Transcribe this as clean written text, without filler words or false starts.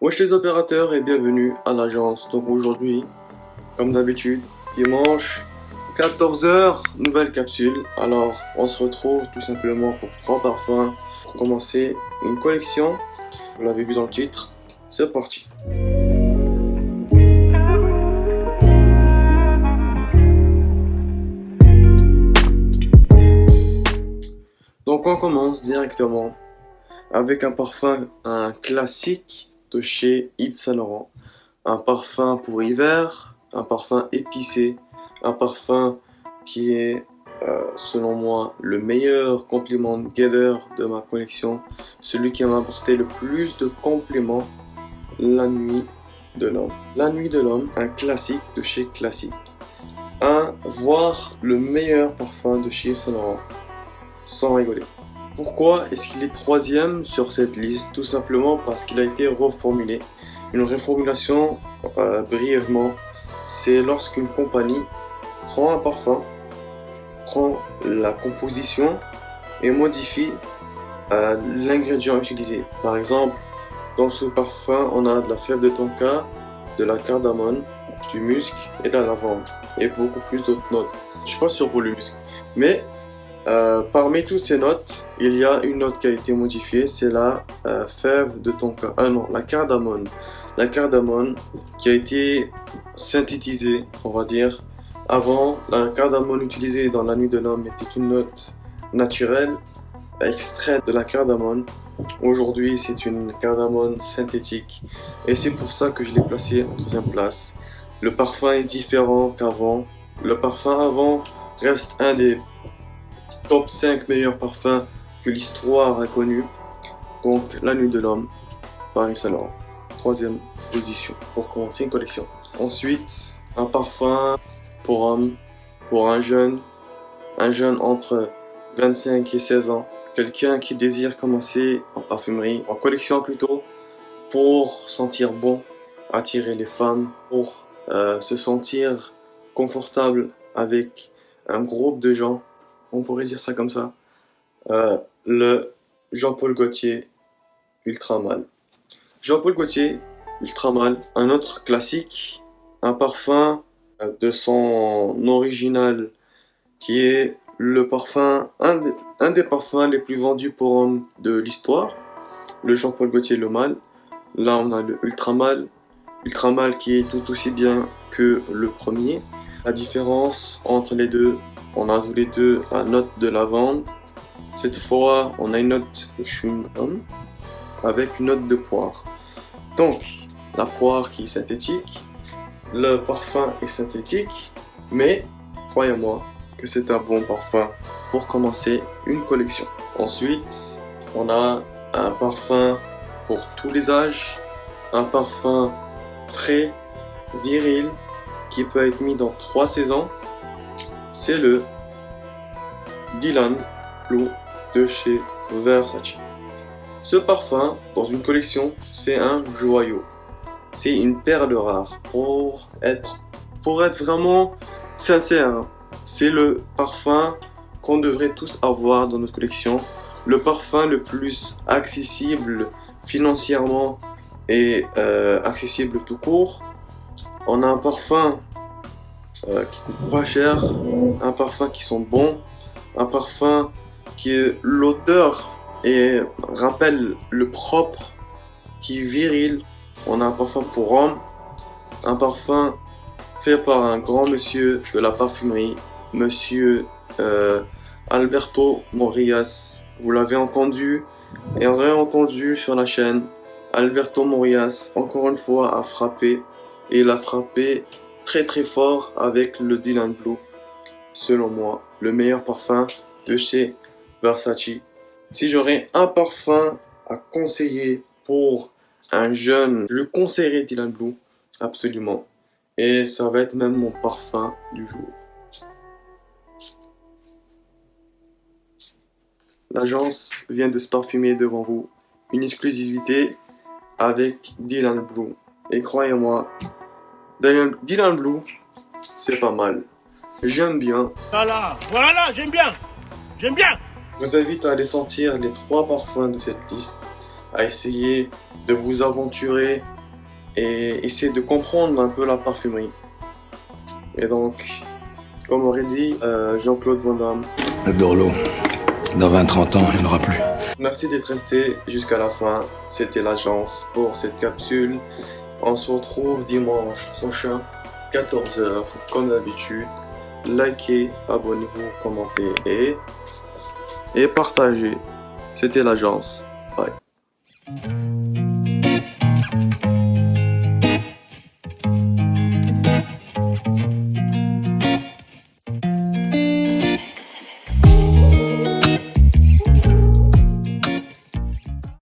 Wesh les opérateurs et bienvenue à l'agence. Donc aujourd'hui, comme d'habitude, dimanche 14 h, nouvelle capsule. Alors on se retrouve tout simplement pour 3 parfums pour commencer une collection. Vous l'avez vu dans le titre, c'est parti. Donc on commence directement avec un classique de chez Yves Saint Laurent. Un parfum pour hiver, un parfum épicé, un parfum qui est selon moi le meilleur compliment getter de ma collection, celui qui m'a apporté le plus de compliments, La Nuit de l'Homme. La Nuit de l'Homme, un classique de chez Classique. Voire le meilleur parfum de chez Yves Saint Laurent, sans rigoler. Pourquoi est-ce qu'il est troisième sur cette liste? Tout simplement parce qu'il a été reformulé. Une reformulation, brièvement, c'est lorsqu'une compagnie prend un parfum, prend la composition et modifie l'ingrédient utilisé. Par exemple, dans ce parfum, on a de la fève de tonka, de la cardamone, du musc et de la lavande. Et beaucoup plus d'autres notes. Je suis pas sûr pour le musc. Mais parmi toutes ces notes, il y a une note qui a été modifiée, c'est la fève de tonka. Non, la cardamone. La cardamone qui a été synthétisée, on va dire. Avant, la cardamone utilisée dans La Nuit de l'Homme était une note naturelle, extraite de la cardamone. Aujourd'hui, c'est une cardamone synthétique. Et c'est pour ça que je l'ai placé en deuxième place. Le parfum est différent qu'avant. Le parfum avant reste un des top 5 meilleurs parfums que l'histoire a connu. Donc La Nuit de l'Homme par Yves Saint Laurent. Troisième position pour commencer une collection. Ensuite, un parfum pour homme, pour un jeune entre 25 et 16 ans. Quelqu'un qui désire commencer en parfumerie, en collection plutôt, pour sentir bon, attirer les femmes, pour se sentir confortable avec un groupe de gens. On pourrait dire ça comme ça. Le Jean-Paul Gaultier Ultra Mâle. Jean-Paul Gaultier Ultra Mâle, un autre classique, un parfum de son original qui est le parfum, un des parfums les plus vendus pour hommes de l'histoire, le Jean-Paul Gaultier le Mâle. Là on a le Ultra Mâle qui est tout aussi bien que le premier. La différence entre les deux, on a tous les deux la note de lavande. Cette fois, on a une note de chewing-gum avec une note de poire. Donc, la poire qui est synthétique, le parfum est synthétique, mais croyez-moi que c'est un bon parfum pour commencer une collection. Ensuite, on a un parfum pour tous les âges, un parfum frais, viril, qui peut être mis dans 3 saisons. C'est le Dylan Blue de chez Versace. Ce parfum, dans une collection, c'est un joyau. C'est une perle rare. Pour être vraiment sincère, c'est le parfum qu'on devrait tous avoir dans notre collection. Le parfum le plus accessible financièrement et accessible tout court. On a un parfum qui coûte pas cher, un parfum qui sent bon, un parfum qui est l'odeur et rappelle le propre, qui est viril. On a un parfum pour homme, un parfum fait par un grand monsieur de la parfumerie, monsieur Alberto Morillas. Vous l'avez entendu et réentendu sur la chaîne. Alberto Morillas, encore une fois, a frappé, et il a frappé très très fort avec le Dylan Blue. Selon moi, le meilleur parfum de chez Versace. Si j'aurais un parfum à conseiller pour un jeune, je lui conseillerais Dylan Blue, absolument. Et ça va être même mon parfum du jour. L'agence vient de se parfumer devant vous. Une exclusivité avec Dylan Blue. Et croyez-moi, Dylan Blue, c'est pas mal. J'aime bien. Voilà, j'aime bien. Je vous invite à aller sentir les 3 parfums de cette liste, à essayer de vous aventurer et essayer de comprendre un peu la parfumerie. Et donc, comme aurait dit Jean-Claude Van Damme, Le Dorlo, dans 20-30 ans, il n'y en aura plus. merci d'être resté jusqu'à la fin. C'était l'agence pour cette capsule. On se retrouve dimanche prochain, 14 h, comme d'habitude. Likez, abonnez-vous, commentez et partagez. C'était l'agence. Bye.